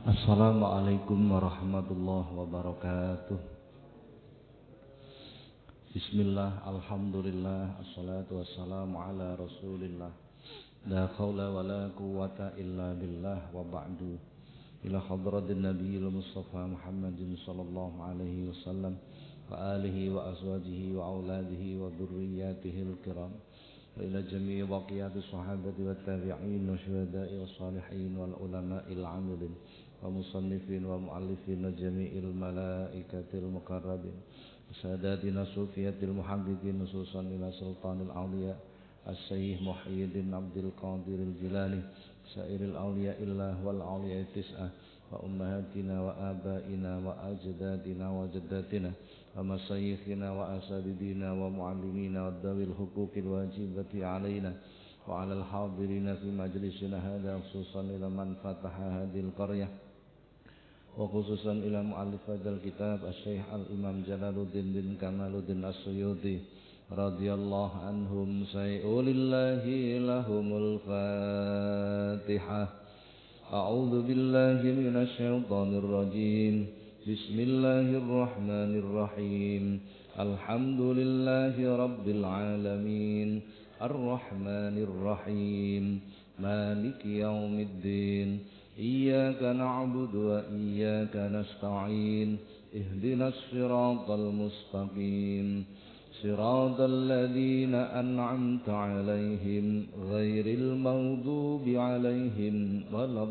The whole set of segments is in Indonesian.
Assalamualaikum warahmatullahi wabarakatuh. Bismillah, alhamdulillah, assalatu wassalamu ala rasulillah. La khawla wa la quwwata illa billah wa ba'du. Ila hadratin nabiyil mustafa Muhammadin sallallahu alaihi wasallam wa alihi wa azwajihi wa auladihi wa dhurriyyatihil kiram. Wa ila jami'i baqiyati sahabati wa tabi'in wa syuhada'i wa salihin wal ulama'il amilin wa musannifin wa mu'allifin wa jami'il malaikatil muqarrabin sadatina sufiyatil muhaqqiqin nususan ila sultanil awliya as-sayyih Muhyiddin Abdul Qadiril Jilani sairil awliya illah wal awliya tis'ah wa ummahatina wa abaina wa ajdadina wa jaddatina wa masayyikhina wa asabidina wa muallimina wa dawil huquqil wajibati alaina wa alal hadirina fi majlisina hadha khususan ila man fataha hadhil qaryah wa khususan ila mu'allif hadzal kitab asy-syaikh al-imam Jalaluddin bin Kamaluddin As-Suyuti radhiyallahu anhum sayulillahi lahumul fatihah. A'udzu billahi minasy syaithanir rajim. Bismillahirrahmanirrahim. Alhamdulillahi rabbil alamin. Ar-rahmanir rahim. Maliki yaumiddin. إياك نعبد وإياك نستعين اهدنا الصراط المستقيم صراط الذين أنعمت عليهم غير المغضوب عليهم ولا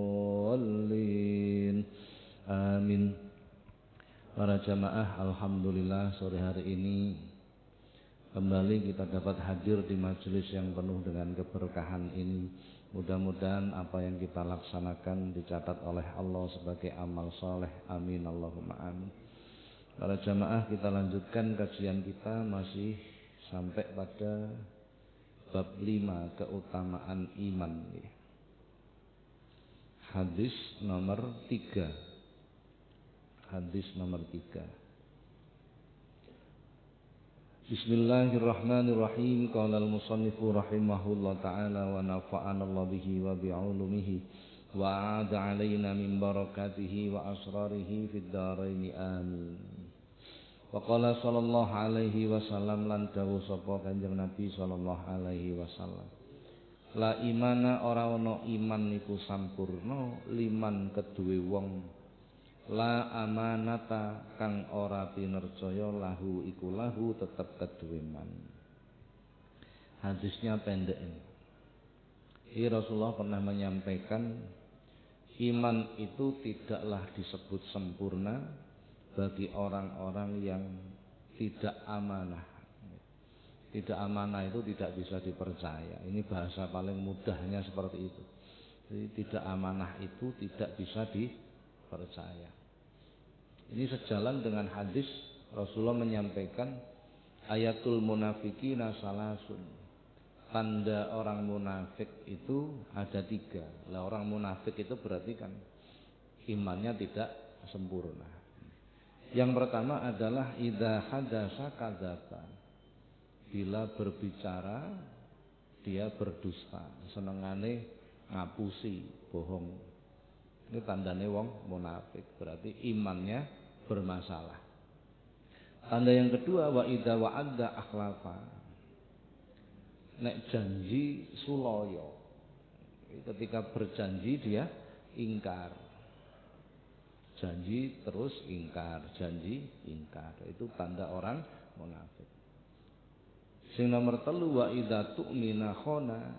الضالين آمين. Para jamaah, alhamdulillah sore hari ini kembali kita dapat hadir di majelis yang penuh dengan keberkahan ini. Mudah-mudahan apa yang kita laksanakan dicatat oleh Allah sebagai amal soleh. Amin Allahumma amin. Para jamaah, kita lanjutkan kajian kita masih sampai pada bab 5 keutamaan iman. Hadis nomor 3. Hadis nomor 3. Bismillahirrahmanirrahim. Qala al-musannifu rahimahullah ta'ala wa nafa'ana Allah bihi wa bi'ulumihi wa a'ada alaina min barakatihi wa asrarihi fid dharaini amin. Wa qala sallallahu alaihi wasallam lan dawuh sapa Kanjeng Nabi sallallahu alaihi wasallam. La imana ora ana iman niku sampurna liman keduwe wong la amanata kang ora pinercaya lahu iku lahu tetep keduwe man. Hadisnya pendek ini. Rasulullah pernah menyampaikan iman itu tidaklah disebut sempurna bagi orang-orang yang tidak amanah. Tidak amanah itu tidak bisa dipercaya. Ini bahasa paling mudahnya seperti itu. Jadi tidak amanah itu tidak bisa dipercaya. Ini sejalan dengan hadis Rasulullah menyampaikan ayatul munafiqina salasun. Tanda orang munafik itu ada 3. Lah orang munafik itu berarti kan imannya tidak sempurna. Yang pertama adalah idza hadasa kadzaba. Bila berbicara dia berdusta, senengane ngapusi, bohong. Ini tandanya wong munafik, berarti imannya bermasalah. Tanda yang kedua wa idza wa'adda akhlafa. Nek janji suloyo. Ketika berjanji dia ingkar. Janji terus ingkar, janji ingkar. Itu tanda orang munafik. Sing nomor 3 wa idza tu'mina khona.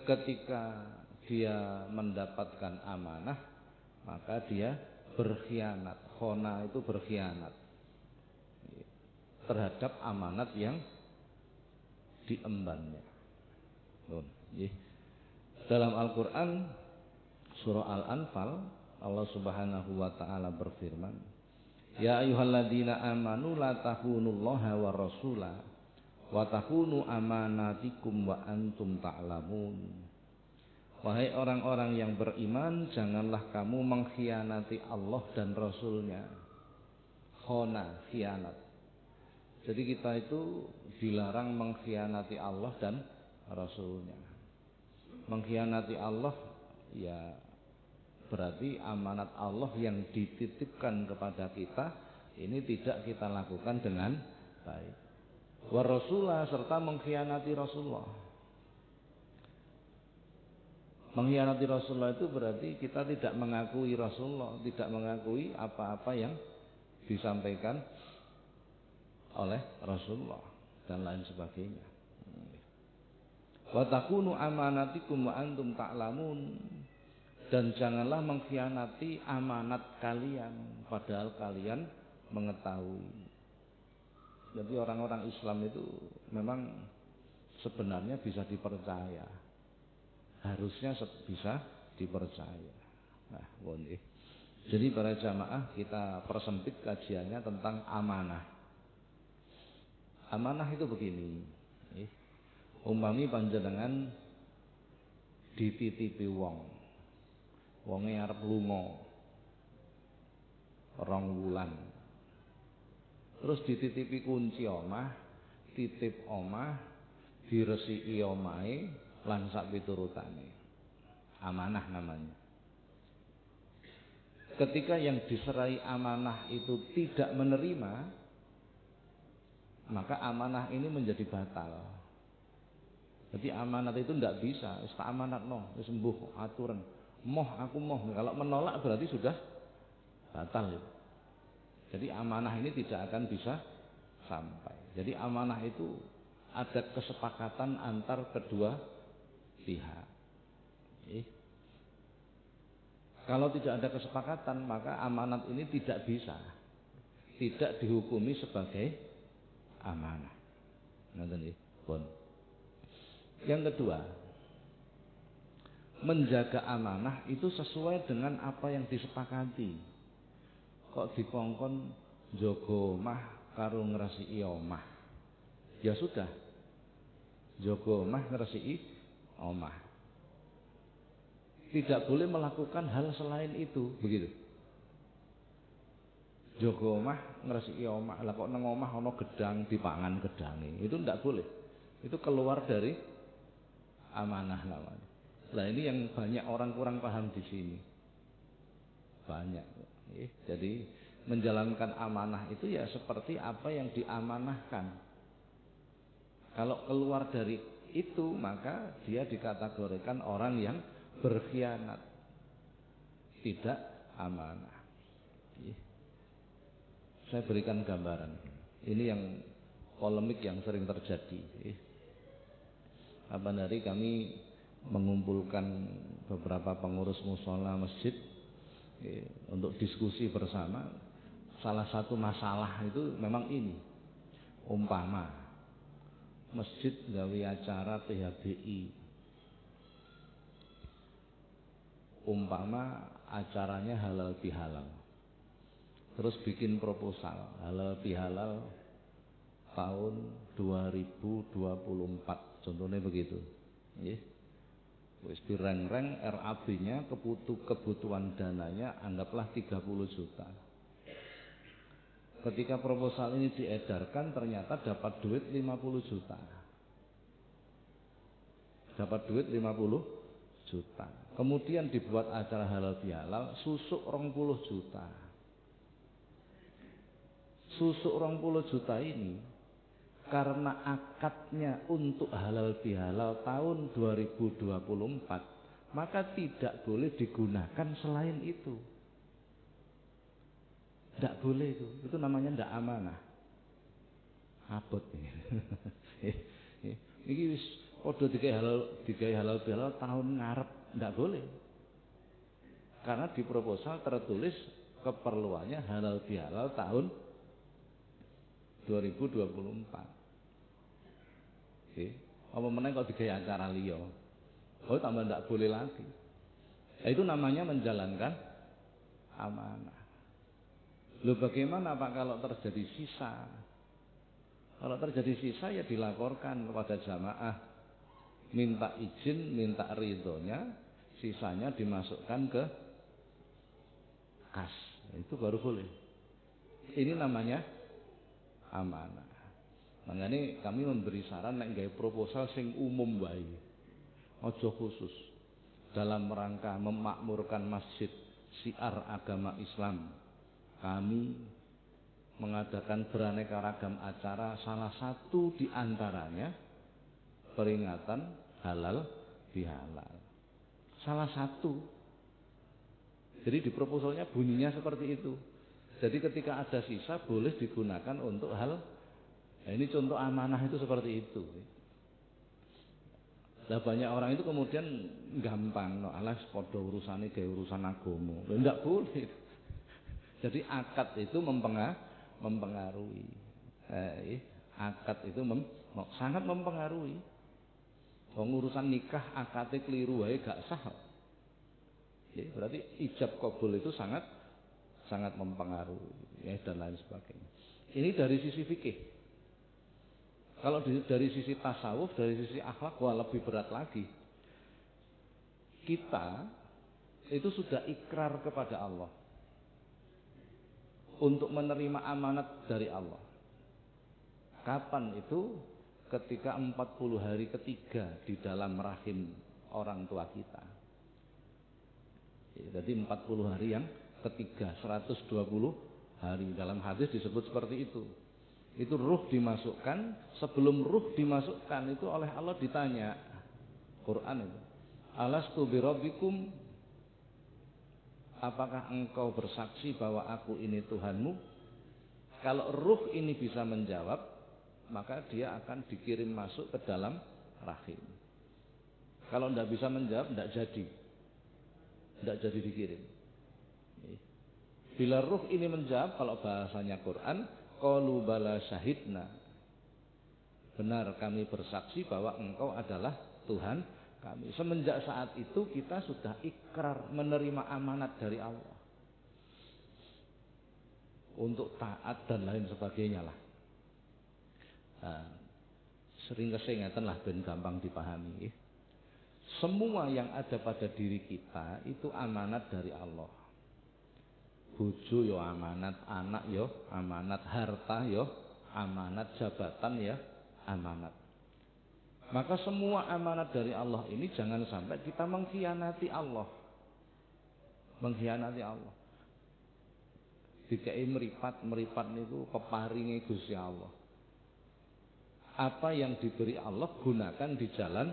Ketika dia mendapatkan amanah maka dia berkhianat. Khona itu berkhianat terhadap amanat yang diembannya. Dalam Al-Quran surah Al-Anfal Allah subhanahu wa ta'ala berfirman, ya ayyuhalladzina amanu la tahunullaha wa rasulah wa tahunu amanatikum wa antum ta'lamun. Wahai orang-orang yang beriman, janganlah kamu mengkhianati Allah dan Rasulnya. Khona, khianat. Jadi kita itu dilarang mengkhianati Allah dan Rasulnya. Mengkhianati Allah ya berarti amanat Allah yang dititipkan kepada kita ini tidak kita lakukan dengan baik. Wa rasulah, serta mengkhianati Rasulullah. Mengkhianati Rasulullah itu berarti kita tidak mengakui Rasulullah, tidak mengakui apa-apa yang disampaikan oleh Rasulullah dan lain sebagainya. Wa takunu amanatikum wa antum ta'lamun, dan janganlah mengkhianati amanat kalian padahal kalian mengetahui. Jadi orang-orang Islam itu memang sebenarnya bisa dipercaya, harusnya bisa dipercaya. Nah, boleh. Jadi para jamaah, kita persempit kajiannya tentang amanah. Amanah itu begini, umpami panjenengan dititipi wonge arep lunga 2 wulan, terus dititipi kunci omah, titip omah, diresiki omahe lan sak piturutane. Amanah namanya. Ketika yang diserai amanah itu tidak menerima, maka amanah ini menjadi batal. Jadi amanat itu tidak bisa, tak amanat wis sembuh aturan. Aku moh. Kalau menolak berarti sudah batal. Jadi amanah ini tidak akan bisa sampai. Jadi amanah itu ada kesepakatan antar kedua pihak. Kalau tidak ada kesepakatan, maka amanat ini tidak bisa, tidak dihukumi sebagai amanah. Yang kedua, menjaga amanah itu sesuai dengan apa yang disepakati. Kok dikongkon jogo omah karo ngresiki omah, ya sudah, jogo omah ngresiki omah, tidak boleh melakukan hal selain itu, begitu. Jogo omah ngresiki omah, lah kok nang omah ana gedang dipangan gedange, itu tidak boleh. Itu keluar dari amanah namanya. Nah, ini yang banyak orang kurang paham di sini. Banyak. Jadi menjalankan amanah itu ya seperti apa yang diamanahkan. Kalau keluar dari itu, maka dia dikategorikan orang yang berkhianat, tidak amanah. Saya berikan gambaran. Ini yang polemik yang sering terjadi. Kapan hari kami mengumpulkan beberapa pengurus mushola masjid untuk diskusi bersama. Salah satu masalah itu memang ini, umpama masjid gawe acara PHBI, umpama acaranya halal bihalal, terus bikin proposal halal bihalal tahun 2024, contohnya begitu. Wis direng-reng RAB-nya, kebutuhan dananya anggaplah 30 juta. Ketika proposal ini diedarkan, ternyata dapat duit 50 juta. Dapat duit 50 juta. Kemudian dibuat acara halal bihalal, susuk 20 juta. Susuk 20 juta ini karena akadnya untuk halal bihalal tahun 2024, maka tidak boleh digunakan selain itu. Tidak boleh itu namanya tidak amanah. Abot ini. Ini wis padha digawe halal bihalal tahun ngarep, tidak boleh. Karena di proposal tertulis keperluannya halal bihalal tahun 2024. Apa meneh kok digawe acara liya. Oh, tambah tidak boleh lagi. Itu namanya menjalankan amanah. Loh, bagaimana Pak kalau terjadi sisa? Kalau terjadi sisa ya dilaporkan kepada jamaah, minta izin, minta ridhonya, sisanya dimasukkan ke kas. Itu baru boleh. Ini namanya amanah. Makanya kami memberi saran nek gawe proposal sing umum wae. Aja khusus. dalam rangka memakmurkan masjid syiar agama Islam, kami mengadakan beraneka ragam acara, salah satu di antaranya peringatan halal bihalal. Salah satu. Jadi di proposalnya bunyinya seperti itu. Jadi ketika ada sisa boleh digunakan untuk hal, nah ini contoh amanah itu seperti itu. Nah banyak orang itu kemudian gampang, no alas podo urusannya kayak urusan agama. Enggak boleh. Jadi akad itu mempengaruhi. Akad itu sangat mempengaruhi. Urusan nikah akadnya keliru wae gak sah. Berarti ijab qabul itu sangat mempengaruhi, ya, dan lain sebagainya. Ini dari sisi fikih. Kalau dari sisi tasawuf, dari sisi akhlak, wah lebih berat lagi. Kita itu sudah ikrar kepada Allah untuk menerima amanat dari Allah. Kapan itu? Ketika 40 hari ketiga di dalam rahim orang tua kita. Jadi 40 hari yang ketiga, 120 hari. Dalam hadis disebut seperti itu. Itu ruh dimasukkan, sebelum ruh dimasukkan itu oleh Allah ditanya, Quran itu, alastu birabbikum, apakah engkau bersaksi bahwa aku ini Tuhanmu? Kalau ruh ini bisa menjawab, maka dia akan dikirim masuk ke dalam rahim. Kalau tidak bisa menjawab, tidak jadi dikirim. Bila ruh ini menjawab, kalau bahasanya Quran, qalu bala syahidna, benar kami bersaksi bahwa engkau adalah Tuhan kami. Semenjak saat itu kita sudah ikrar menerima amanat dari Allah untuk taat dan lain sebagainya lah. Nah, sering kesingatan lah ben gampang dipahami. Semua yang ada pada diri kita itu amanat dari Allah. Bojo yo amanat, anak yo amanat, harta yo amanat, jabatan ya amanat. Maka semua amanat dari Allah ini jangan sampai kita mengkhianati Allah. Mengkhianati Allah. Dikai meripat niku keparinge Gusti Allah. Apa yang diberi Allah gunakan di jalan,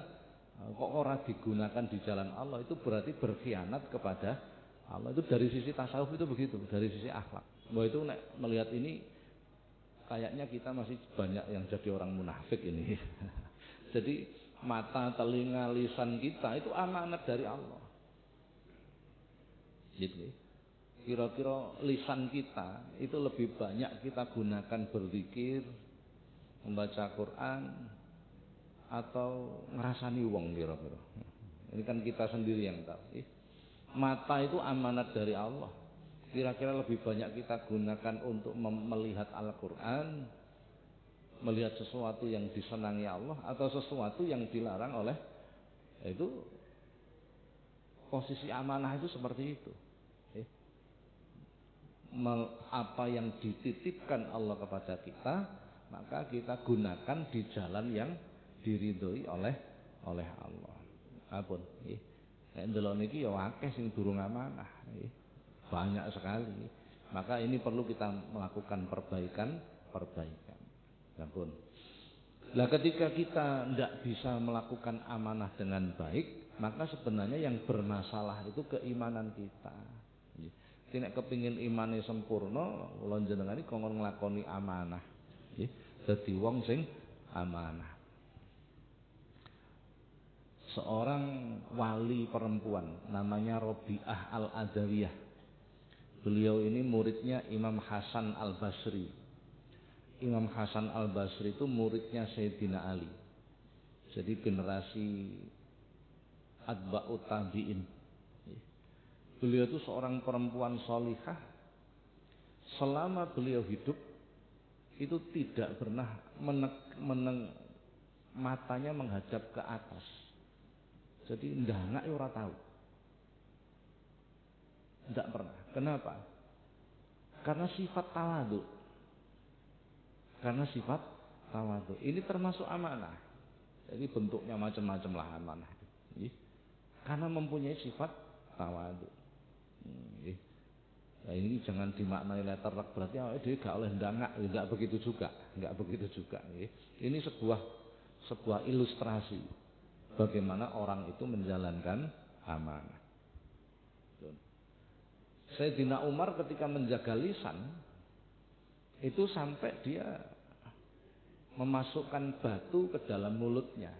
kok ora digunakan di jalan Allah, itu berarti berkhianat kepada Allah. Itu dari sisi tasawuf itu begitu, dari sisi akhlak. Bahwa itu melihat ini kayaknya kita masih banyak yang jadi orang munafik ini. Jadi mata, telinga, lisan kita itu amanat dari Allah. Gitu. Kira-kira lisan kita itu lebih banyak kita gunakan berzikir, membaca Quran, atau ngerasani wong kira-kira. Ini kan kita sendiri yang tahu. Mata itu amanat dari Allah. Kira-kira lebih banyak kita gunakan untuk melihat Al-Quran, melihat sesuatu yang disenangi Allah, atau sesuatu yang dilarang oleh, itu posisi amanah itu seperti itu. Apa yang dititipkan Allah kepada kita, maka kita gunakan di jalan yang diridhoi oleh Allah. Apun, nek ndelok niki ya akeh sing durung amanah, banyak sekali. Maka ini perlu kita melakukan perbaikan. Apun. Nah, ketika kita tidak bisa melakukan amanah dengan baik, maka sebenarnya yang bermasalah itu keimanan kita. Nek kepingin imane sempurna, kula njenengan iki kongkon nglakoni amanah. Dadi wong sing amanah. Seorang wali perempuan namanya Robi'ah Al-Adawiyah. Beliau ini muridnya Imam Hasan Al-Basri. Imam Hasan Al-Basri itu muridnya Sayyidina Ali. Jadi generasi atba'ut tabi'in. Beliau itu seorang perempuan sholihah. Selama beliau hidup itu tidak pernah matanya menghadap ke atas. Jadi ndangak ora tahu. Tidak pernah. Kenapa? Karena sifat tawadhu. Ini termasuk amanah. Jadi bentuknya macam-macam lah amanah. karena mempunyai sifat tawadhu. Nah, ini jangan dimaknai letterlek berarti dia gak oleh ndangak, enggak begitu juga. Ini sebuah ilustrasi bagaimana orang itu menjalankan amanah. Sayyidina Umar ketika menjaga lisan itu sampai dia memasukkan batu ke dalam mulutnya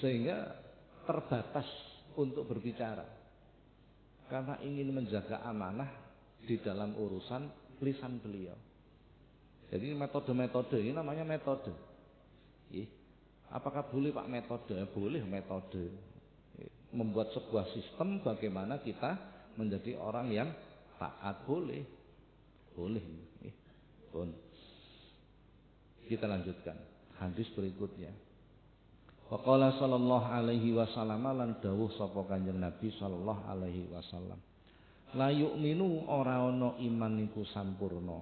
sehingga terbatas untuk berbicara karena ingin menjaga amanah di dalam urusan lisan beliau. Jadi metode-metode ini namanya metode. Apakah boleh Pak metode? Boleh metode. Membuat sebuah sistem bagaimana kita menjadi orang yang taat, boleh. Kita lanjutkan hadis berikutnya. Waqala sallallahu alaihi wasallam lan dawuh sapa Kanjeng Nabi sallallahu alaihi wasallam. La yu'minu ora ana iman iku sampurna.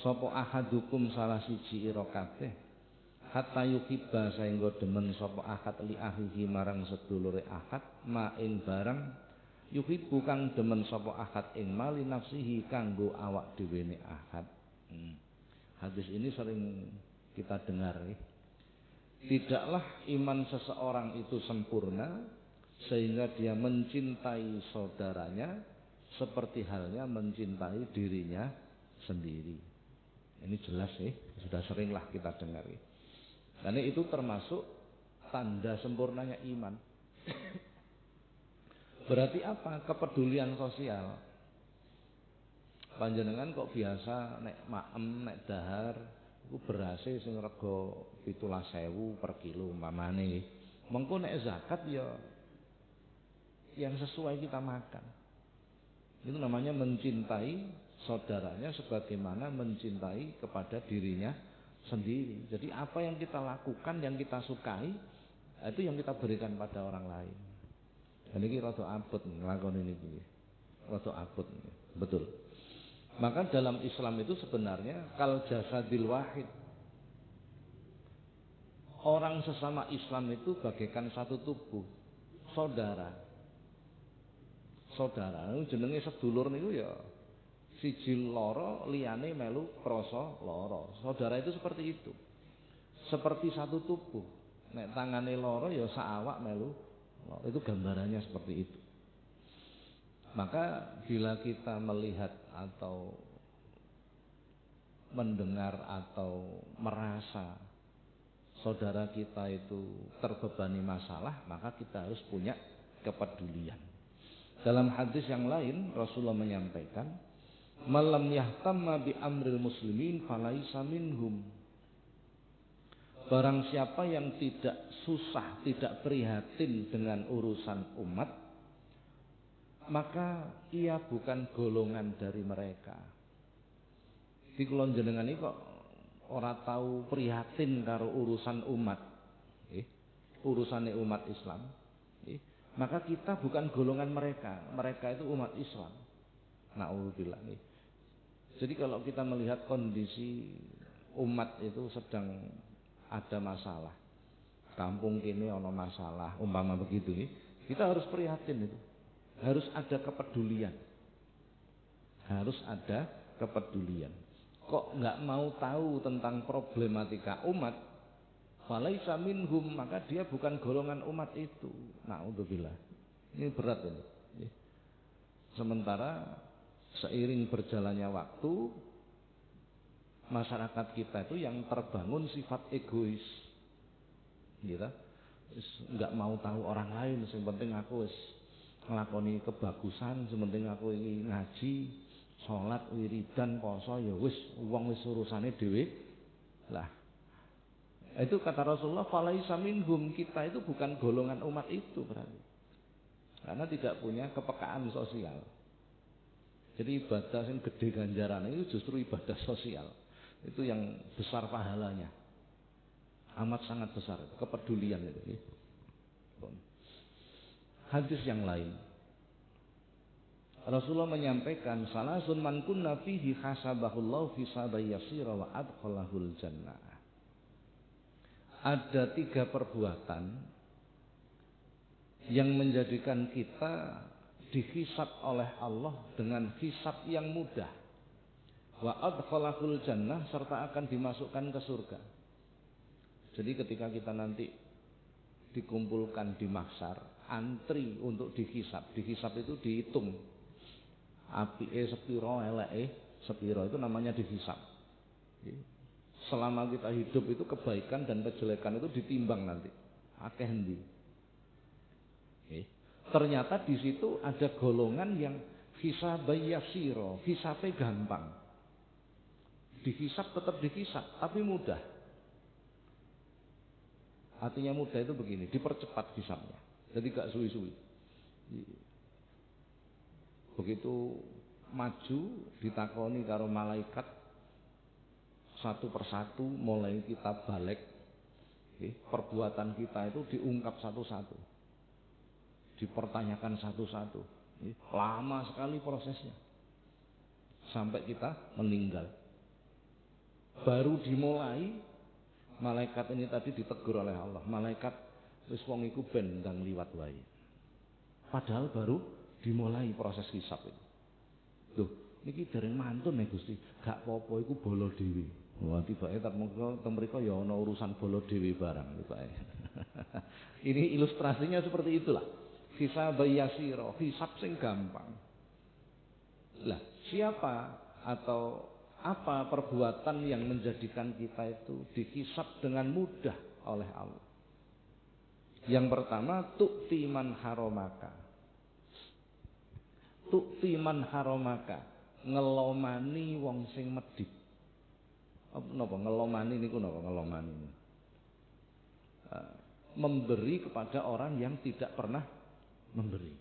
Sapa ahadukum salah siji ira kabeh hatta yuhibba saengga demen sapa ahad li ahlihi marang sedulure ahad ma ing barang yuhibbu kang demen sapa ahad ing mali nafsihi kanggo awak dhewe ahad. Hadis ini sering kita dengar ya. Tidaklah iman seseorang itu sempurna sehingga dia mencintai saudaranya seperti halnya mencintai dirinya sendiri. Ini jelas ya, sudah seringlah kita dengar ya. Karena itu termasuk tanda sempurnanya iman. Berarti apa? Kepedulian sosial. Panjenengan kok biasa nek maem, nek dahar iku berase sing rega 17.000 per kilo umpamane. Mengko nek zakat ya yang sesuai kita makan. Itu namanya mencintai saudaranya sebagaimana mencintai kepada dirinya sendiri. Jadi apa yang kita lakukan, yang kita sukai, itu yang kita berikan pada orang lain. Dan ini rada abot nglakoni niki. Rada abot. Betul. Maka dalam Islam itu sebenarnya kal jasadil wahid. Orang sesama Islam itu bagaikan satu tubuh, saudara. Saudara niku jenenge sedulur niku ya siji lara liyane melu krasa lara. Saudara itu seperti itu. Seperti satu tubuh. Nek tangane lara ya saawak melu. Itu gambarannya seperti itu. Maka bila kita melihat atau mendengar atau merasa saudara kita itu terbebani masalah, maka kita harus punya kepedulian. Dalam hadis yang lain Rasulullah menyampaikan, "Malam yahtamma bi amril muslimin falaisa minhum." Barang siapa yang tidak susah, tidak prihatin dengan urusan umat, maka ia bukan golongan dari mereka. Di kulon jenengan ini kok ora tahu prihatin karo urusan umat, urusane umat Islam, maka kita bukan golongan mereka. Mereka itu umat Islam. Na'udzubillah. Jadi kalau kita melihat kondisi umat itu sedang ada masalah, kampung kini ada masalah, umpama begitu, kita harus prihatin itu. Harus ada kepedulian. Harus ada kepedulian. Kok nggak mau tahu tentang problematika umat, falaisa minhum, maka dia bukan golongan umat itu. Na'udzubillah. Ini berat ini. Sementara seiring berjalannya waktu, masyarakat kita itu yang terbangun sifat egois. Gitu. Nggak mau tahu orang lain, yang penting aku wis nglakoni kebagusan, sementing aku iki ngaji, salat, wiridan, poso ya wis wong wis urusane dhewe. Lah. Itu kata Rasulullah, falaisa minhum, kita itu bukan golongan umat itu berarti. Karena tidak punya kepekaan sosial. Jadi ibadah yang gede ganjaran itu justru ibadah sosial. Itu yang besar pahalanya. Amat sangat besar, kepedulian itu. Hadis yang lain, Rasulullah menyampaikan, salasun man kunna fihi hasabahullahu fi sabayasira wa adkhalahul jannah. Ada 3 perbuatan yang menjadikan kita dihisab oleh Allah dengan hisab yang mudah. Wa adkhalahul jannah, serta akan dimasukkan ke surga. Jadi ketika kita nanti dikumpulkan di mahsyar, antri untuk dihisab. Dihisab itu dihitung. Apike sepiro, eleke sepiro, itu namanya dihisab. Selama kita hidup itu kebaikan dan kejelekan itu ditimbang nanti. Akeh endi. Ternyata di situ ada golongan yang hisabai yasiro, hisabe gampang. Dihisab tetap dihisab, tapi mudah. Artinya mudah itu begini, dipercepat hisabnya. Jadi gak suwi-suwi. Begitu maju ditakoni karo malaikat, satu persatu mulai kita balik, perbuatan kita itu diungkap satu-satu, dipertanyakan satu-satu. Lama sekali prosesnya sampai kita meninggal. Baru dimulai, malaikat ini tadi ditegur oleh Allah. Malaikat wis wong iku ben ndang liwat wae. Padahal baru dimulai proses hisab itu. Loh, niki dereng mantun ya Gusti. Gak apa-apa iku bolo dhewe. Wah, tibake teng mriko ya ana urusan bolo dhewe barang tibake. Ini ilustrasinya seperti itulah. Hisab yasiro, hisab sing gampang. Lah, siapa atau apa perbuatan yang menjadikan kita itu dihisab dengan mudah oleh Allah? Yang pertama, tu'ti man haramaka. Tu'ti man haramaka, ngelomani wong sing medhit. Napa ngelomani niku napa ngelomani? Memberi kepada orang yang tidak pernah memberi.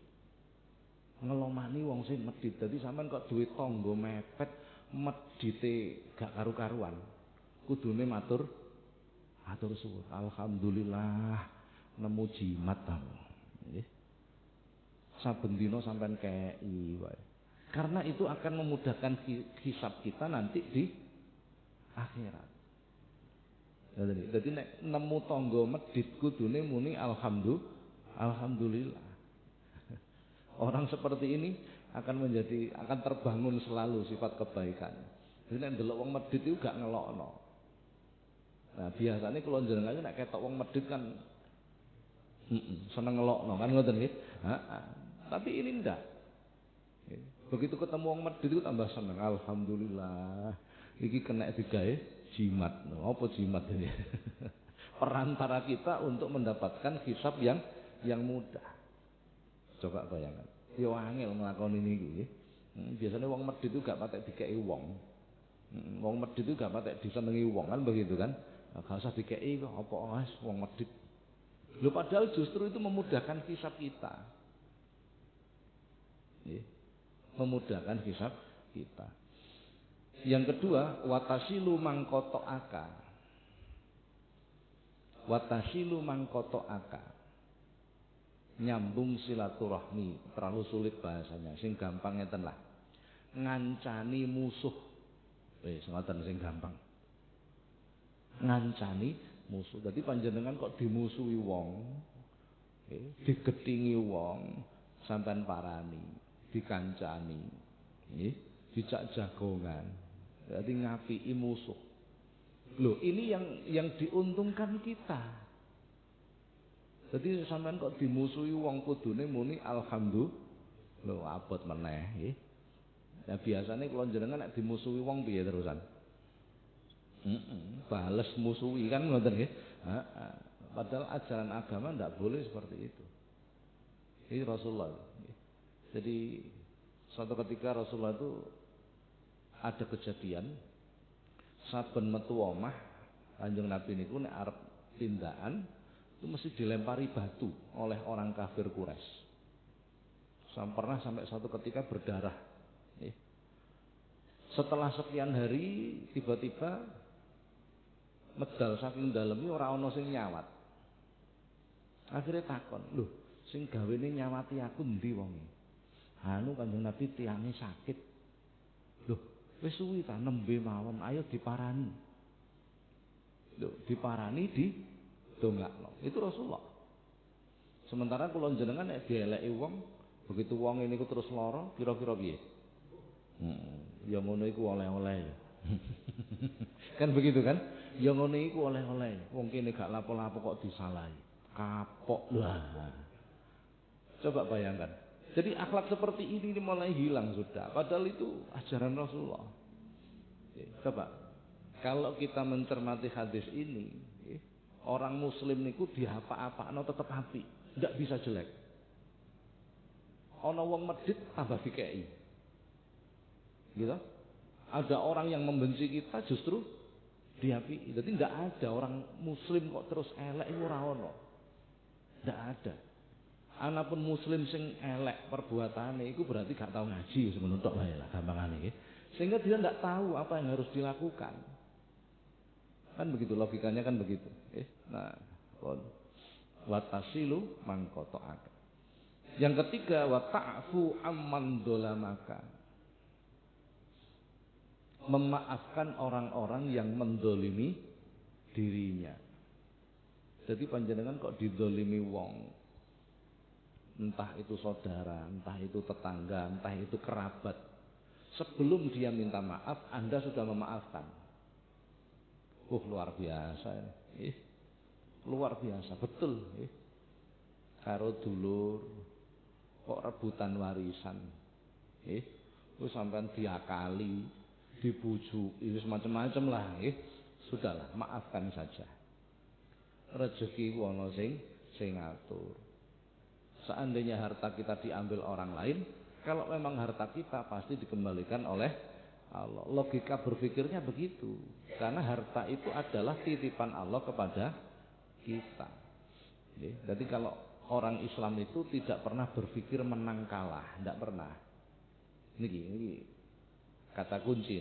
Ngelomani wong sing medhit. Dadi sampean kok duwe tangga mepet, medhite gak karu-karuan. Kudune matur suwun. Alhamdulillah nemu jimat ta. Nggih. Saben dina sampean kei wae. Karena itu akan memudahkan hisab kita nanti di akhirat. Jadi nek nemu tangga medhit kudune muni alhamdulillah. Orang seperti ini akan terbangun selalu sifat kebaikan. Jadi nek ndelok wong medhit itu gak ngelokno. Nah, biasanya kalau jenengan nek ketok wong medhit kan seneng ngelokno kan ngoten nggih. Tapi ini ndak. Begitu ketemu wong medhit itu tambah seneng. Alhamdulillah. Iki kena digawe jimat. Apa jimat ini? Perantara kita untuk mendapatkan hisab yang mudah. Coba bayangkan. Yo angel nglakoni niki nggih. Biasanya wong medhit itu gak patek dikeki wong. Wong medhit itu gak patek disenengi wong kan begitu kan? Gak usah dikeki kok apa wis wong medhit. Lho padahal justru itu memudahkan hisab kita. Memudahkan hisab kita. Yang kedua, watasilu mangkotoaka. Watasilu mangkotoaka. Nyambung silaturahmi. Terlalu sulit bahasanya. Sing gampang ngeten lah. Ngancani musuh. Ngoten sing gampang. Ngancani musuh. Jadi panjenengan kok dimusuhi wong, digetingi wong, sampean parani, dikancani, dijak jagongan. Jadi ngapiki musuh. Loh, ini yang diuntungkan kita. Jadi sampean kok dimusuhi wong kudune muni alhamdulillah. Lho abot meneh nggih. Ya biasane kula jenengan nek dimusuhi wong piye terusan? Bales musuhi kan ngoten nggih. Padahal ajaran agama ndak boleh seperti itu. Ini Rasulullah. Jadi suatu ketika Rasulullah itu ada kejadian saben metu omah Kanjeng Nabi niku nek arep tindakan itu mesti dilempari batu oleh orang kafir Quraisy. Pernah sampai suatu ketika berdarah. Setelah sekian hari tiba-tiba medal saking dalem ora ana sing nyawat. Akhirnya takon, lho sing gawene nyawati aku endi wonge? Anu Kanjeng Nabi tiange sakit. Lho wis suwi ta nembe mawon, ayo diparani. Lho diparani di dongakno. Itu Rasulullah. Sementara kula jenengan nek dieleki wong, begitu wong niku terus lara, kira-kira piye? Ya ngono iku oleh-oleh. Kan begitu kan? Ya ngono iku oleh-oleh. Wong kene gak lapo-lapo kok disalahi. Kapok lah. Coba bayangkan. Jadi akhlak seperti ini mulai hilang sudah. Padahal itu ajaran Rasulullah. Coba. Kalau kita mencermati hadis ini, orang muslim niku diapa-apakno tetep apik, ndak bisa jelek. Ana wong medhit tambah dikeki. Gitu. Ada orang yang membenci kita justru diapiki. Jadi ndak ada orang muslim kok terus elek iku ora ono. Ndak ada. Anapun muslim sing elek perbuatane iku berarti gak tahu ngaji wis ngono tok wae lah gampangane nggih. Sehingga dia ndak tahu apa yang harus dilakukan. Kan begitu logikanya kan begitu. Nah, wa tasilu mangqata'aka. Yang ketiga wa ta'fu amman dolamaka. Memaafkan orang-orang yang mendolimi dirinya. Jadi panjenengan kok didolimi wong, entah itu saudara, entah itu tetangga, entah itu kerabat, sebelum dia minta maaf, Anda sudah memaafkan. Luar biasa ini. Luar biasa, betul. Karo dulur, kok rebutan warisan. Terus sampean diakali, dibujuki, macam-macam lah. Sudahlah, maafkan saja. Rezeki ana sing ngatur. Seandainya harta kita diambil orang lain, kalau memang harta kita pasti dikembalikan oleh Allah. Logika berpikirnya begitu. Karena harta itu adalah titipan Allah kepada kita. Jadi kalau orang Islam itu tidak pernah berpikir menang kalah, tidak pernah. Ini kata kunci.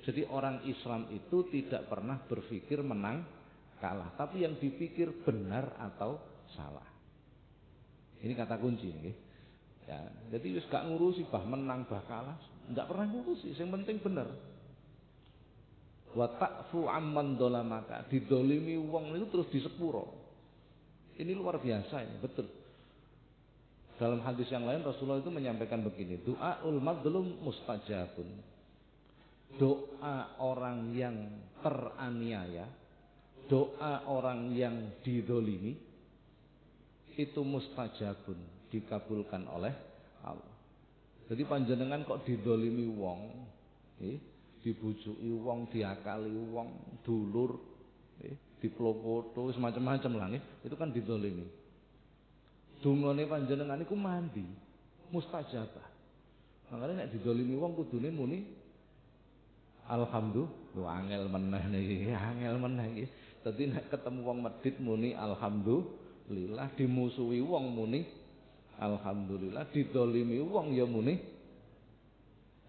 Jadi orang Islam itu tidak pernah berpikir menang kalah, tapi yang dipikir benar atau salah. Ini kata kunci nih. Ya, jadi wis gak ngurusi bah menang bah kalah, enggak pernah ngurusi, yang penting bener. Wa ta'fu amman dolamaka, didolimi wong itu terus disepuro. Ini luar biasa ini, betul. Dalam hadis yang lain Rasulullah itu menyampaikan begini, doaul mazlum mustajabun. Doa orang yang teraniaya, doa orang yang didolimi itu mustajabun, dikabulkan oleh Allah. Jadi panjenengan kok didolimi wong, dibujuki wong, diakali wong, dulur, diplokoto, semacam-macam lah, itu kan didolimi. Dungane panjenengan iku mandi, mustajabah. Makanya nek didolimi wong kudune muni alhamdulillah, angel meneh niki, angel meneh iki. Dadi nek ketemu wong medhit muni alhamdulillah, dimusuhi wong muni alhamdulillah, didolimi wong ya muni.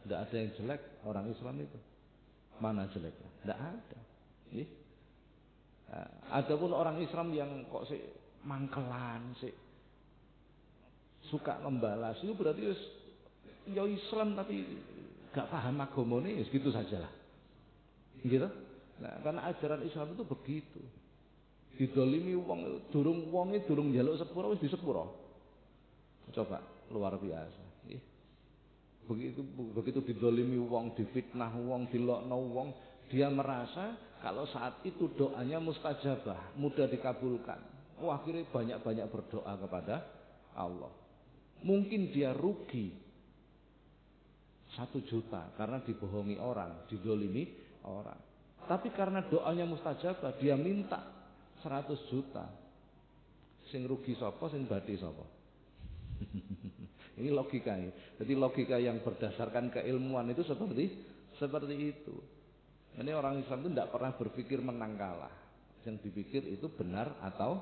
Tidak ada yang jelek orang Islam itu. Mana jeleknya? Tidak ada. Adapun orang Islam yang kok sik mangkelan, sik suka membalas, itu berarti ya Islam tapi gak paham agamane, gitu sajalah. Gitu. Nah, karena ajaran Islam itu begitu. Didolimi wong, durung wonge durung njaluk sepuro wis disepuro. Coba, luar biasa. Begitu didolimi wong, difitnah wong, dilokno wong, dia merasa kalau saat itu doanya mustajabah, mudah dikabulkan. Akhirnya banyak-banyak berdoa kepada Allah. Mungkin dia rugi 1 juta karena dibohongi orang, didolimi orang. Tapi karena doanya mustajabah, dia minta 100 juta. Sing rugi sapa, sing badi sapa? Ini logikanya. Jadi logika yang berdasarkan keilmuan itu seperti itu. Ini orang Islam itu tidak pernah berpikir menang kalah. Yang dipikir itu benar atau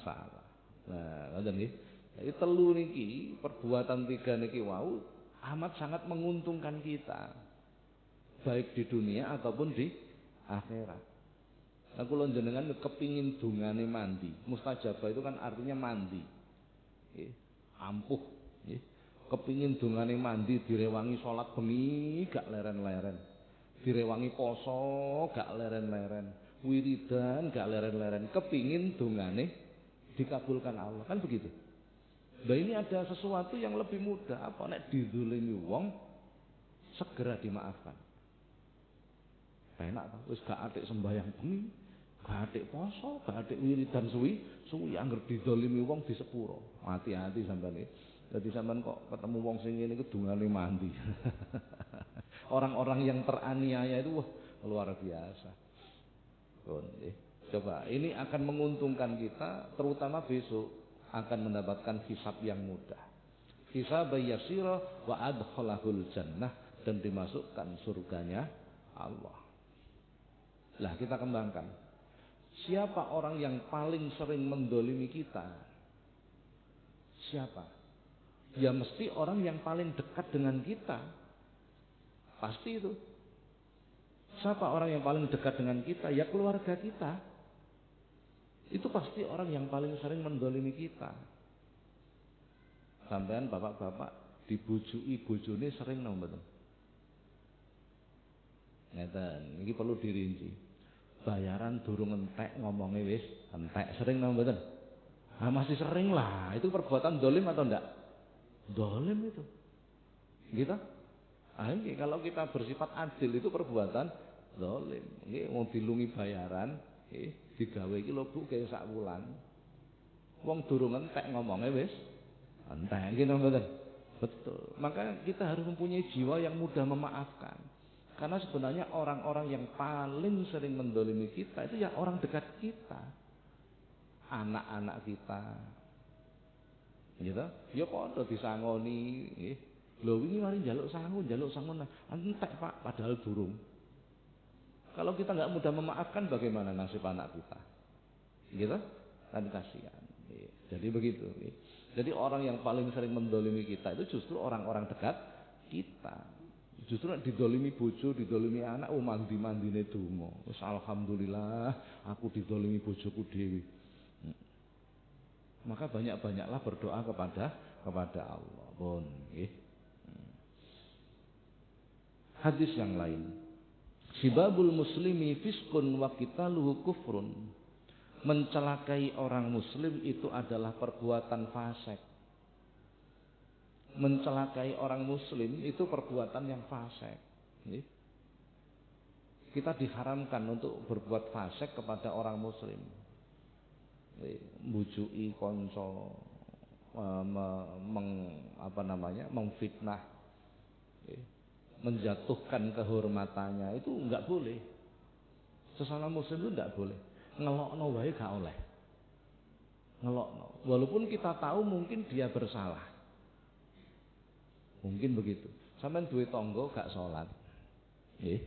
salah. Nah, ngoten nggih. Jadi telu niki, perbuatan 3 niki wau amat sangat menguntungkan kita. Baik di dunia ataupun di akhirat. Nah, kula jenengan kepingin dungane mandi. Mustajabah itu kan artinya mandi. Ampuh. Kepingin dungane mandi, direwangi sholat bengi gak leren-leren, direwangi poso gak leren-leren, wiridan gak leren-leren, kepingin dungane dikabulkan Allah, kan begitu. Nah ini ada sesuatu yang lebih mudah. Apa nek dizalimi wong segera dimaafkan. Enak tau, wis gak atik sembahyang bengi, gak atik poso, gak atik wiridan suwi angger dizalimi wong di sepuro. Hati-hati sampean iki. Dadi sampean kok ketemu wong sing ngene iku dungane mandi. Orang-orang yang teraniaya itu wah luar biasa. Coba, ini akan menguntungkan kita, terutama besok akan mendapatkan hisab yang mudah. Hisab yasira wa adkhalahul jannah, dan dimasukkan surganya Allah. Lah kita kembangkan. Siapa orang yang paling sering mendolimi kita? Siapa? Ya mesti orang yang paling dekat dengan kita. Pasti itu. Siapa orang yang paling dekat dengan kita? Ya keluarga kita. Itu pasti orang yang paling sering mendolimi kita. Sampean bapak-bapak dibujui bojone sering nang mboten? Ngeten, iki perlu dirinci. Bayaran durung entek ngomongnya wis entek, sering nang mboten? Ah masih sering lah. Itu perbuatan dolim atau enggak? Dolim itu. Gitu? Ah ini kalau kita bersifat adil itu perbuatan dolim. Ini mau dilungi bayaran, digawe iki lho Bu kaya sak wulan. Wong durung entek ngomongnya wis entek iki nang mboten? Betul. Maka kita harus mempunyai jiwa yang mudah memaafkan. Karena sebenarnya orang-orang yang paling sering mendolimi kita itu ya orang dekat kita. Anak-anak kita. Gitu? Ya padha disangoni, nggih. Lho wingi mari njaluk sangu nah. Entek Pak, padahal durung. Kalau kita nggak mudah memaafkan bagaimana nasib anak kita? Gitu? Kan kasihan. Jadi begitu. Jadi orang yang paling sering mendolimi kita itu justru orang-orang dekat kita. Justru didolimi bojo, didolimi anak, mandi-mandine donga. Wis alhamdulillah aku didolimi bojoku dhewe. Maka banyak-banyaklah berdoa kepada Allah. Pun nggih. Hadis yang lain. Sibabul muslimi fiskun wa qitaluhu kufrun. Mencelakai orang muslim itu adalah perbuatan fasik. Mencelakai orang muslim itu perbuatan yang fasik. Kita diharamkan untuk berbuat fasik kepada orang muslim. Mbujuki kanca, memfitnah, menjatuhkan kehormatannya, itu enggak boleh. Sesama muslim itu enggak boleh. Ngelokno wae gak oleh. Ngelokno. Walaupun kita tahu mungkin dia bersalah. Mungkin begitu. Sampeyan duwe tangga gak salat. Nggih.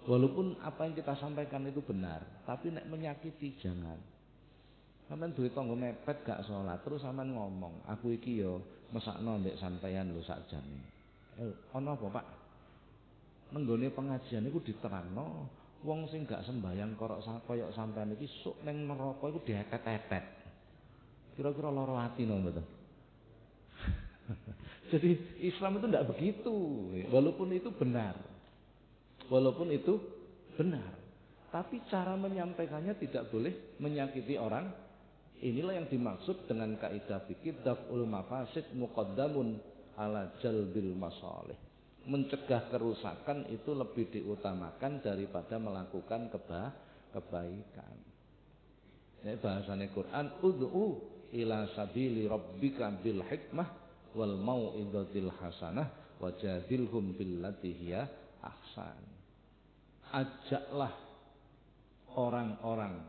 Walaupun apa yang kita sampaikan itu benar, tapi nek menyakiti jangan. Sampeyan duwe tangga mepet gak salat, terus sampeyan ngomong, "Aku iki yo mesakno mbek sampeyan lho sakjane." Ana apa, Pak? Nenggone pengajian iku diterangno, wong sing gak sembayang koyok sampeyan iki sok ning neraka iku dietet-etet. Kira-kira lara ati no mboten? Jadi Islam itu tidak begitu, walaupun itu benar. Walaupun itu benar. Tapi cara menyampaikannya tidak boleh menyakiti orang. Inilah yang dimaksud dengan kaidah fikih daf'ul mafasid muqaddamun ala jalbil masalih. Mencegah kerusakan itu lebih diutamakan daripada melakukan kebaikan. Ini bahasanya Quran, ud'u ila sabili rabbika bil hikmah wal mau'izatil hasanah wajadilhum billati hiya ahsan. Ajaklah orang-orang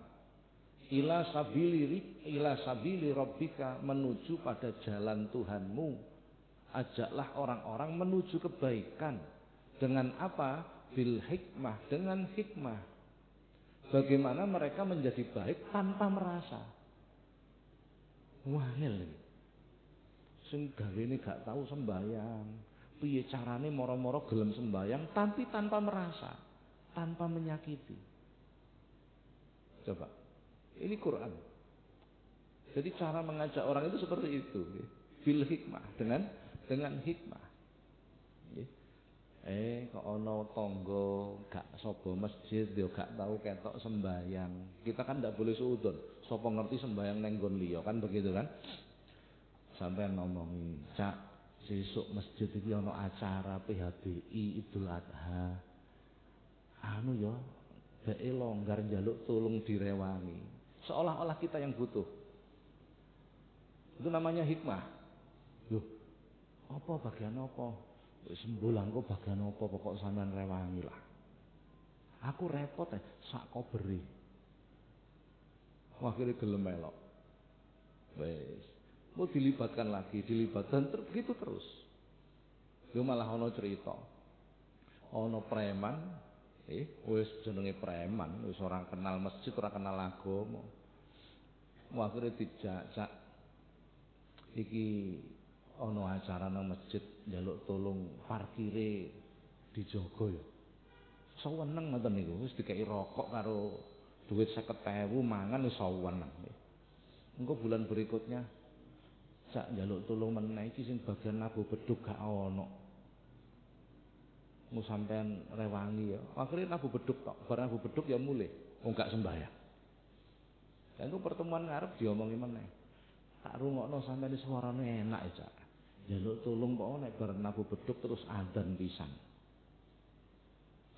ila sabili rabbika, menuju pada jalan Tuhanmu. Ajaklah orang-orang menuju kebaikan dengan apa? Bil hikmah, dengan hikmah. Bagaimana mereka menjadi baik tanpa merasa. Wangel. Sing gawene gak tahu sembayang, piye carane moro-moro gelem sembayang tapi tanpa merasa, tanpa menyakiti. Coba, ini Quran. Jadi cara mengajak orang itu seperti itu, bil hikmah, dengan hikmah. Kok ana tangga gak sapa masjid yo gak tahu ketok sembayang. Kita kan ndak boleh suudzon. Sapa ngerti sembayang neng nggon liya, kan begitu kan? sampean ngomongi, "Cak, sesuk masjid iki ana acara PHBI Idul Adha. Anu ya, beke longgar njaluk tulung direwangi." Seolah-olah kita yang butuh. Itu namanya hikmah. Loh, apa bagian apa? Wis sembulang kok bagian apa pokok sampean rewangi lah. Aku repot sak koberi. Akhirnya gelem melok. Wes, mau dilibatkan lagi, dilibatkan begitu terus. Yo malah ono cerita. Ono preman, wis jenenge preman, wis ora kenal masjid, ora kenal agama. Akhirnya dijak iki ono acara nang masjid njaluk tolong parkire dijaga ya. Saweneng ngoten niku, wis dikeki rokok karo duit 50.000 mangan wis saweneng. Engko bulan berikutnya sak njaluk tolong meneh iki sing bagian nabuh beduk gak ono. Mu sampean rewangi ya. Akhirnya nabuh beduk tok, bar nabuh beduk ya mulih, wong gak sembahyang. Dan itu pertemuan ngarep diomongi meneh. Tak rungokno sampean suarane enak ya, Cak. Njaluk tolong kok nek bar nabuh beduk terus adzan pisan.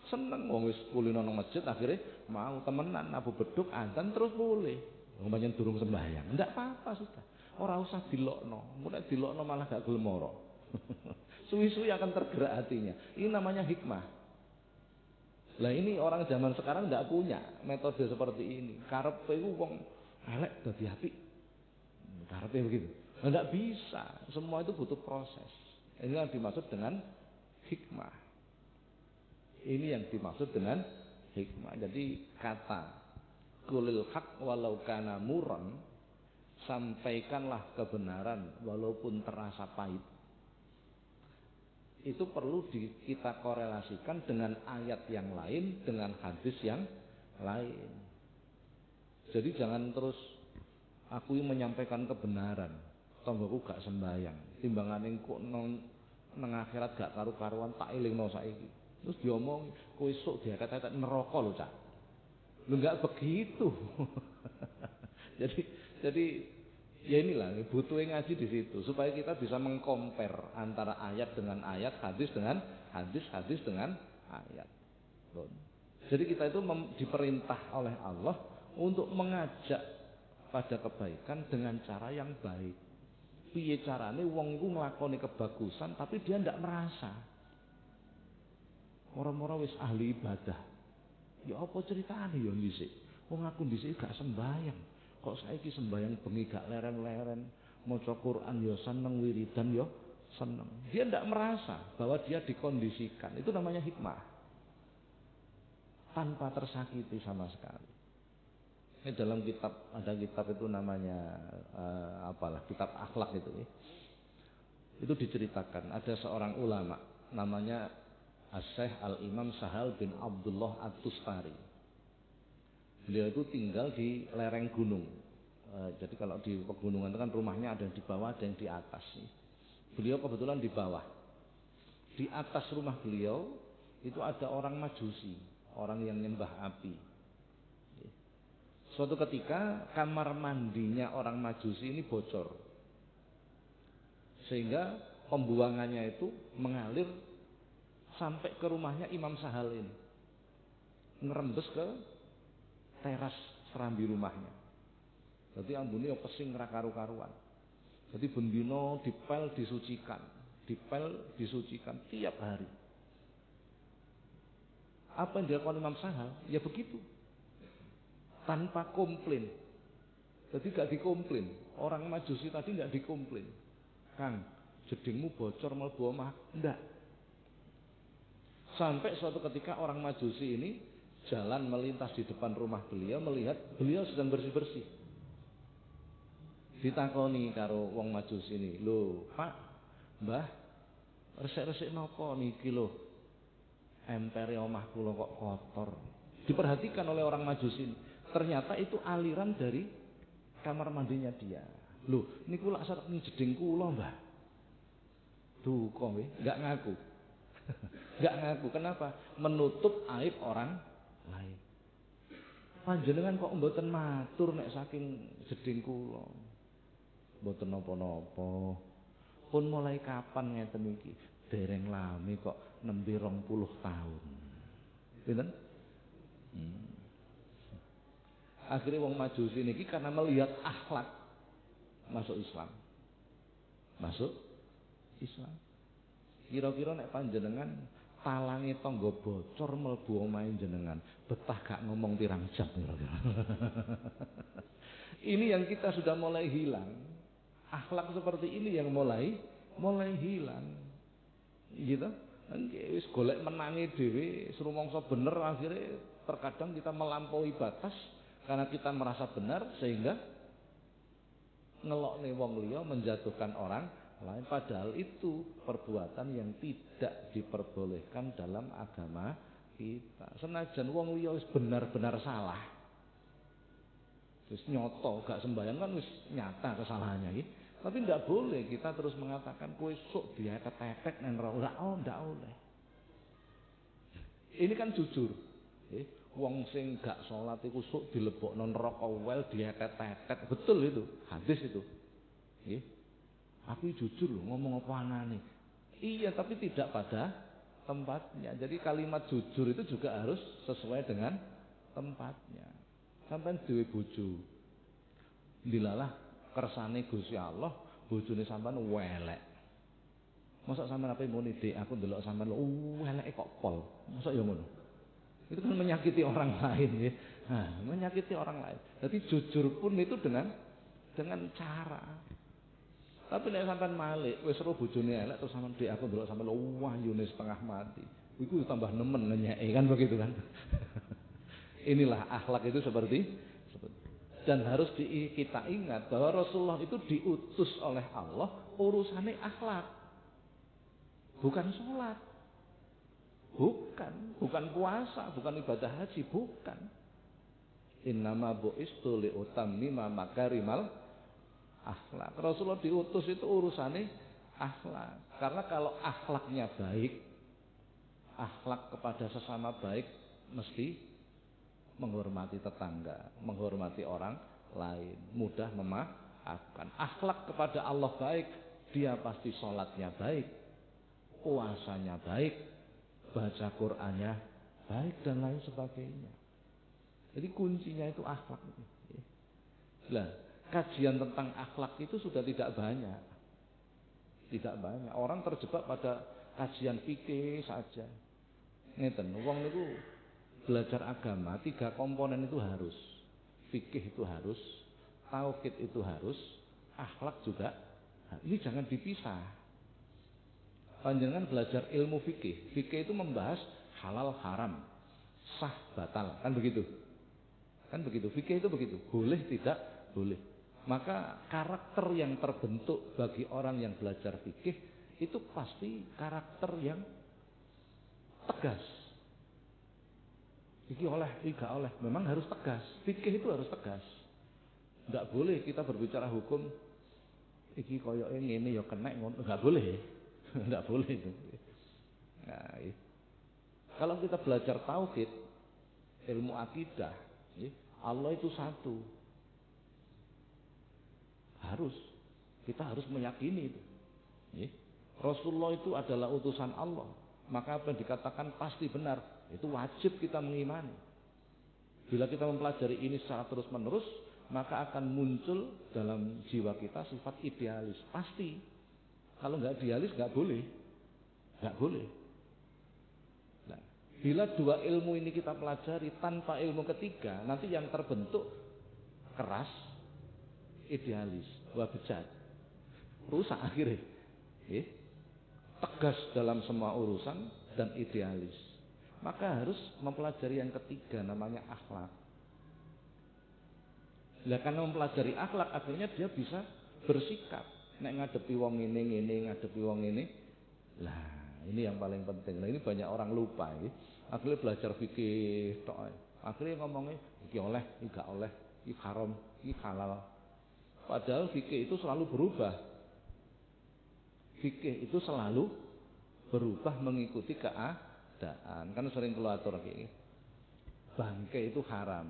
Seneng wong wis kulino nang masjid akhirnya mau temenan nabuh beduk adzan terus mulih. Wong pancen durung sembahyang. Ndak apa-apa sudah. Ora usah dilokno. Mun nek dilokno malah gak gelem moro. Suwi-suwi akan tergerak hatinya. Ini namanya hikmah. Lah ini orang zaman sekarang ndak punya metode seperti ini. Karepe iku wong elek dadi apik. Karepe begitu. Ndak bisa. Semua itu butuh proses. Ini yang dimaksud dengan hikmah. Ini yang dimaksud dengan hikmah. Jadi kata qulil haq walau kana murran, sampaikanlah kebenaran walaupun terasa pahit. Itu perlu kita korelasikan dengan ayat yang lain, dengan hadis yang lain. Jadi jangan terus aku menyampaikan kebenaran, tomboku gak sembahyang, timbangane kok nang akhirat gak karu-karuan tak elingno saiki. Terus diomong, kowe esuk diatet-atet neraka lho, Cak. Lho enggak begitu. jadi ya inilah butuhnya ngaji di situ supaya kita bisa mengcompare antara ayat dengan ayat, hadis dengan hadis, hadis dengan ayat. Jadi kita itu diperintah oleh Allah untuk mengajak pada kebaikan dengan cara yang baik. Piye carane wong iku nglakoni kebagusan tapi dia ndak merasa. Orang-orang wis ahli ibadah. Ya apa ceritane ya dhisik? Wong aku dhisik gak sembahyang. Kok saiki sembahyang bengi gak leren-leren, maca Quran ya seneng, wiridan ya seneng. Dia ndak merasa bahwa dia dikondisikan. Itu namanya hikmah. Tanpa tersakiti sama sekali. Ini dalam kitab, ada kitab itu namanya kitab akhlak itu ya. Itu diceritakan ada seorang ulama namanya As-Syaikh Al-Imam Sahal bin Abdullah At-Tustari. Beliau itu tinggal di lereng gunung. Jadi kalau di pegunungan itu kan rumahnya ada yang di bawah, ada yang di atas. Beliau kebetulan di bawah. Di atas rumah beliau itu ada orang Majusi, orang yang nyembah api. Suatu ketika kamar mandinya orang Majusi ini bocor. Sehingga pembuangannya itu mengalir sampai ke rumahnya Imam Sahal ini. Ngerembes ke teras serambi rumahnya. Jadi ambune pesing ra karu-karuan. Jadi bendino dipel disucikan tiap hari. Apa yang dilakukan Imam Sahal? Ya begitu. Tanpa komplain. Jadi gak dikomplain. Orang Majusi tadi gak dikomplain. Kang, jedingmu bocor mlebu omah. Ndak. Sampai suatu ketika orang Majusi ini jalan melintas di depan rumah beliau, melihat beliau sedang bersih-bersih. Ditakoni karo wong Majusi ini, "Lho, Pak, Mbah, resik-resik napa niki lho? Empere omah kula kok kotor." Diperhatikan oleh orang Majusi ini. Ternyata itu aliran dari kamar mandinya dia. "Lho, niku lak sarep ning jeding kula, Mbah." Duh, kok enggak ngaku. Enggak ngaku. Kenapa? Menutup aib orang lain. Panjenengan kok mboten matur nek saking jeding kula. Mboten napa-napa. Pun mulai kapan ngeten iki? Dereng lami kok nembe 20 tahun. Pinten? Akhirnya wong Majusi niki karena melihat akhlak masuk Islam. Masuk Islam. Kira-kira nek panjenengan talange tangga bocor mlebu omahe jenengan, betah gak ngomong pirang jam kira-kira. Ini yang kita sudah mulai hilang. Akhlak seperti ini yang mulai hilang. Gitu. Nggih wis golek menangi dhewe, rumangsa bener akhirnya terkadang kita melampaui batas karena kita merasa benar sehingga ngelokne wong liya menjatuhkan orang lain, padahal itu perbuatan yang tidak diperbolehkan dalam agama kita. Senajan wong liya wis benar-benar salah, wis nyoto gak sembahyang kan wis nyata kesalahannya iki. Tapi tidak boleh kita terus mengatakan kowe sok dietet-etet nang ora, ndak oleh. Ini kan jujur. Wong sing gak salat iku sok dilebokno neraka wel dietet-etet. Betul itu, hadis itu. Nggih. Aku jujur loh ngomong apa anane. Iya, tapi tidak pada tempatnya. Jadi kalimat jujur itu juga harus sesuai dengan tempatnya. Sampai duwe bojo. Dilalah kersane Gusti Allah, bojone sampean welek. Mosok sampean ape muni, "Dik, aku ndelok sampean weleke kok pol." Mosok ya ngono. Itu kan menyakiti orang lain ya. Nah, menyakiti orang lain. Jadi jujur pun itu dengan cara. Tapi nek sampean malik wis ro bojone elek terus sampean, "Dik, aku ndelok sampean wahyune setengah mati." Iku tambah nemen nyeke kan begitu kan. Inilah akhlak itu seperti dan harus kita ingat bahwa Rasulullah itu diutus oleh Allah urusannya akhlak, bukan sholat, bukan puasa, bukan ibadah haji, bukan. Innama bu'istu liutammima makarimal akhlak. Rasulullah diutus itu urusannya akhlak. Karena kalau akhlaknya baik, akhlak kepada sesama baik, mesti menghormati tetangga, menghormati orang lain, mudah memaafkan. Akhlak kepada Allah baik, dia pasti sholatnya baik, puasanya baik, baca Qur'annya baik dan lain sebagainya. Jadi kuncinya itu akhlak. Nah, kajian tentang akhlak itu sudah tidak banyak. Tidak banyak. Orang terjebak pada kajian fikih saja. Ngeten, wong niku belajar agama 3 komponen itu harus. Fikih itu harus, tauhid itu harus, akhlak juga. Ini jangan dipisah. Panjenengan belajar ilmu fikih. Fikih itu membahas halal haram, sah batal, kan begitu. Kan begitu. Fikih itu begitu. Boleh tidak boleh. Maka karakter yang terbentuk bagi orang yang belajar fikih itu pasti karakter yang tegas. Iki oleh, iki gak oleh. Memang harus tegas. Fikih itu harus tegas. Enggak boleh kita berbicara hukum iki koyoke ngene ya kena ngono. Enggak boleh. Enggak boleh itu. Nah, kalau kita belajar tauhid, ilmu akidah, Allah itu satu. Harus. Kita harus meyakini itu. Rasulullah itu adalah utusan Allah. Maka apa yang dikatakan pasti benar. Itu wajib kita mengimani. Bila kita mempelajari ini secara terus-menerus, maka akan muncul dalam jiwa kita sifat idealis. Pasti. Kalau nggak idealis nggak boleh. Nggak boleh. Nah, bila 2 ilmu ini kita pelajari tanpa ilmu ketiga, nanti yang terbentuk keras, idealis, bejat. Rusak akhirnya. Tegas dalam semua urusan dan idealis. Maka harus mempelajari yang ketiga, namanya akhlak. Lah karena mempelajari akhlak akhirnya dia bisa bersikap. Nek ngadepi wong ini, ngadepi wong ini. Lah, ini yang paling penting. Nah, ini banyak orang lupa ini. Akhirnya belajar fikih tok. Akhirnya ngomongnya iki oleh, iki gak oleh, iki haram, iki halal. Padahal fikih itu selalu berubah. Fikih itu selalu berubah mengikuti keadaan. Kan sering kula atur iki. Bangke itu haram.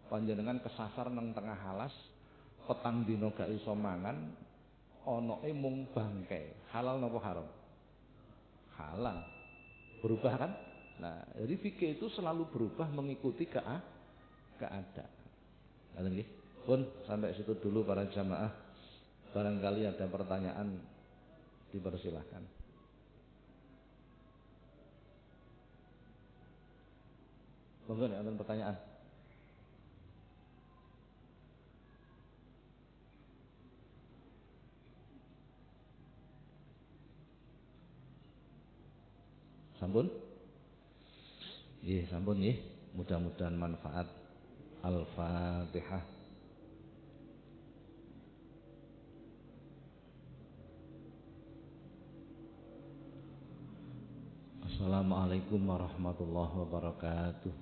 Panjenengan kesasar nang tengah alas, petang dina gak iso mangan, anake mung bangkai. Halal napa haram? Halal. Berubah kan? Nah, jadi fikih itu selalu berubah mengikuti keadaan. Ngoten nggih. Pun sampai situ dulu para jamaah. Barangkali ada pertanyaan dipersilahkan. Monggo nek wonten pertanyaan. Sampun? Nggih, sampun nggih. Mudah-mudahan manfaat. Al-Fatihah. Assalamualaikum warahmatullahi wabarakatuh.